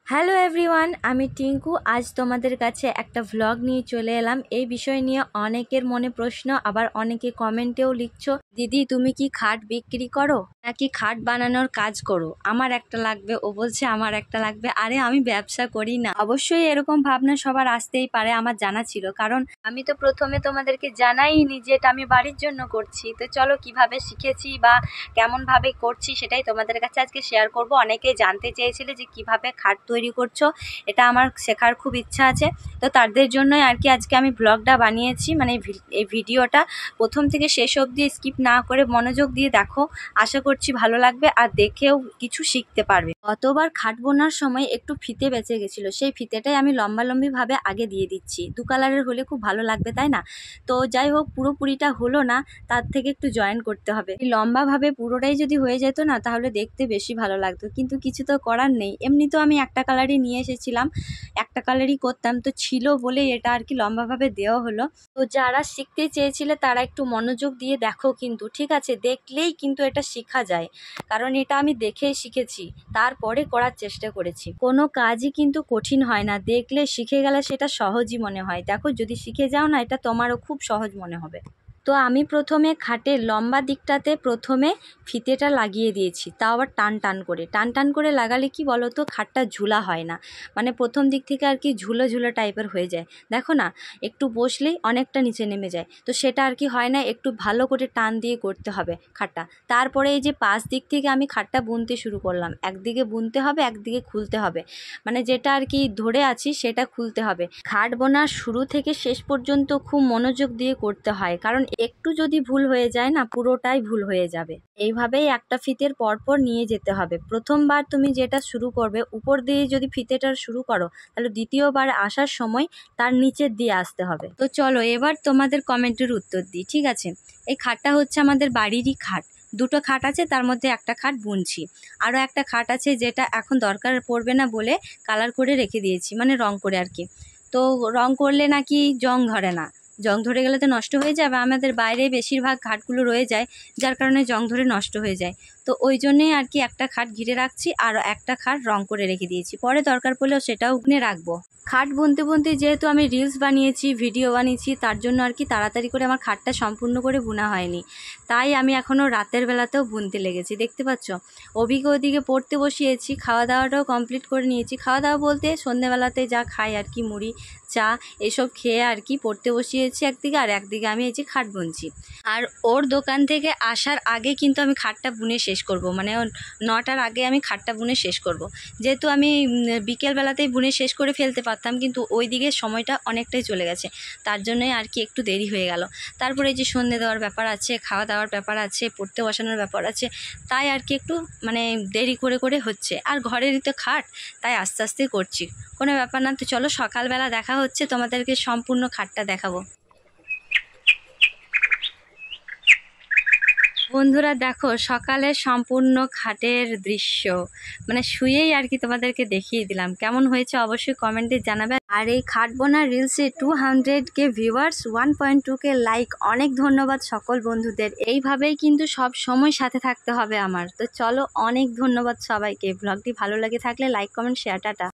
Hello everyone, আমি টিঙ্কু। আজ তোমাদের কাছে একটা ভ্লগ নিয়ে চলে এলাম। এই বিষয় নিয়ে অনেকের মনে প্রশ্ন, আবার অনেকে কমেন্টেও লিখছো, দিদি তুমি কি খাট বিক্রি করো নাকি খাট বানানোর কাজ করো? আমার একটা লাগবে, ও বলছে আমার একটা লাগবে। আরে আমি ব্যবসা করি না। অবশ্যই এরকম ভাবনা সবার আসতেই পারে, আমার জানা ছিল, কারণ আমি তো প্রথমে তোমাদেরকে জানাইনি যে এটা আমি বাড়ির জন্য করছি। তো চলো কিভাবে শিখেছি বা কেমন ভাবে করছি সেটাই তোমাদের কাছে আজকে শেয়ার করব। অনেকেই জানতে চেয়েছিলে যে কিভাবে খাট তৈরি করছো, এটা আমার শেখার খুব ইচ্ছা আছে। তো তাদের জন্যই আর কি আজকে আমি ব্লগটা বানিয়েছি। মানে এই ভিডিওটা প্রথম থেকে শেষ অবধি স্কিপ না করে মনোযোগ দিয়ে দেখো, আশা করছি ভালো লাগবে আর দেখেও কিছু শিখতে পারবে। গতবার খাট বোনার সময় একটু ফিতে বেঁচে গেছিলো, সেই ফিতেটাই আমি লম্বালম্বি ভাবে আগে দিয়ে দিচ্ছি। দু কালারের হলে খুব ভালো লাগবে, তাই না? তো যাই হোক, পুরোপুরিটা হলো না, তার থেকে একটু জয়েন করতে হবে। লম্বা ভাবে পুরোটাই যদি হয়ে যেত না, তাহলে দেখতে বেশি ভালো লাগতো, কিন্তু কিছু তো করার নেই। এমনি তো আমি একটা কালারই নিয়ে এসেছিলাম, একটা কালারই করতাম, তো ছিল বলে এটা আর কি লম্বাভাবে দেওয়া হলো। তো যারা শিখতে চেয়েছিলে তারা একটু মনোযোগ দিয়ে দেখো, কিন্তু ঠিক আছে, দেখলেই কিন্তু এটা শেখা যায়, কারণ এটা আমি দেখেই শিখেছি, তারপরে করার চেষ্টা করেছি। কোনো কাজই কিন্তু কঠিন হয় না, দেখলে শিখে গেলে সেটা সহজই মনে হয়। দেখো, যদি শিখে যাও না, এটা তোমারও খুব সহজ মনে হবে। তো আমি প্রথমে খাটের লম্বা দিকটাতে প্রথমে ফিতেটা লাগিয়ে দিয়েছি, তাও আবার টান টান করে লাগালে কি বলো তো, খাটটা ঝুলা হয় না। মানে প্রথম দিক থেকে আর কি ঝুলো ঝুলো টাইপের হয়ে যায়, দেখো না, একটু বসলেই অনেকটা নিচে নেমে যায়, তো সেটা আর কি হয় না। একটু ভালো করে টান দিয়ে করতে হবে খাটটা। তারপরে এই যে পাশ দিক থেকে আমি খাটটা বুনতে শুরু করলাম, একদিকে বুনতে হবে একদিকে খুলতে হবে, মানে যেটা আর কি ধরে আছি সেটা খুলতে হবে। খাট বোনার শুরু থেকে শেষ পর্যন্ত খুব মনোযোগ দিয়ে করতে হয়, কারণ একটু যদি ভুল হয়ে যায় না, পুরোটাই ভুল হয়ে যাবে। এইভাবেই একটা ফিতের পরপর নিয়ে যেতে হবে। প্রথমবার তুমি যেটা শুরু করবে উপর দিয়ে যদি ফিতেটা শুরু করো, তাহলে দ্বিতীয়বার আসার সময় তার নিচের দিয়ে আসতে হবে। তো চলো এবার তোমাদের কমেন্টের উত্তর দিই, ঠিক আছে? এই খাটটা হচ্ছে আমাদের বাড়িরই খাট। দুটো খাট আছে, তার মধ্যে একটা খাট বুনছি, আরও একটা খাট আছে যেটা এখন দরকার পড়বে না বলে কালার করে রেখে দিয়েছি, মানে রং করে আর কি। তো রং করলে নাকি জং ধরে না, জং ধরে গেলে তো নষ্ট হয়ে যাবে। আমাদের বাইরে বেশিরভাগ খাটগুলো রয়ে যায়, যার কারণে জং ধরে নষ্ট হয়ে যায়। তো ওই জন্যেই আর কি একটা খাট ঘিরে রাখছি, আর একটা খাট রং করে রেখে দিয়েছি, পরে দরকার পড়লেও সেটাও গুনে রাখবো। খাট বুনতে বুনতে যেহেতু আমি রিলস বানিয়েছি, ভিডিও বানিয়েছি, তার জন্য আর কি তাড়াতাড়ি করে আমার খাটটা সম্পূর্ণ করে বোনা হয়নি, তাই আমি এখনও রাতের বেলাতেও বুনতে লেগেছি, দেখতে পাচ্ছ। অভিকে ওদিকে পড়তে বসিয়েছি, খাওয়া দাওয়াটাও কমপ্লিট করে নিয়েছি। খাওয়া দাওয়া বলতে সন্ধ্যেবেলাতে যা খাই আর কি, মুড়ি চা এসব খেয়ে আর কি পড়তে বসিয়েছি একদিকে, আর একদিকে আমি এই যে খাট বুনছি। আর ওর দোকান থেকে আসার আগে কিন্তু আমি খাটটা বুনে শেষ করব, মানে 9টার আগে আমি খাটটা বুনে শেষ করব। যেহেতু আমি বিকেলবেলাতেই বুনে শেষ করে ফেলতে পারতাম, কিন্তু ওই দিকে সময়টা অনেকটাই চলে গেছে, তার জন্যই আর কি একটু দেরি হয়ে গেল। তারপরে এই যে সন্ধে দেওয়ার ব্যাপার আছে, খাওয়া দাওয়ার ব্যাপার আছে, পড়তে বসানোর ব্যাপার আছে, তাই আর কি একটু মানে দেরি করে হচ্ছে। আর ঘরেরই তো খাট, তাই আস্তে আস্তে করছি, কোনো ব্যাপার না। তো চলো সকালবেলা দেখা হচ্ছে, তোমাদেরকে সম্পূর্ণ খাটটা দেখাবো। বন্ধুরা দেখো, সকালে সম্পূর্ণ খাটের দৃশ্য, মানে শুয়েই আর কি তোমাদেরকে দেখিয়ে দিলাম। কেমন হয়েছে অবশ্যই কমেন্টে জানাবে। আর এই খাট বোনা রিলসে 200K ভিউয়ার্স, 1.2K লাইক, অনেক ধন্যবাদ সকল বন্ধুদের। এইভাবেই কিন্তু সব সময় সাথে থাকতে হবে আমার। তো চলো, অনেক ধন্যবাদ সবাইকে। ব্লগটি ভালো লাগে থাকলে লাইক কমেন্ট শেয়ার, টাটা।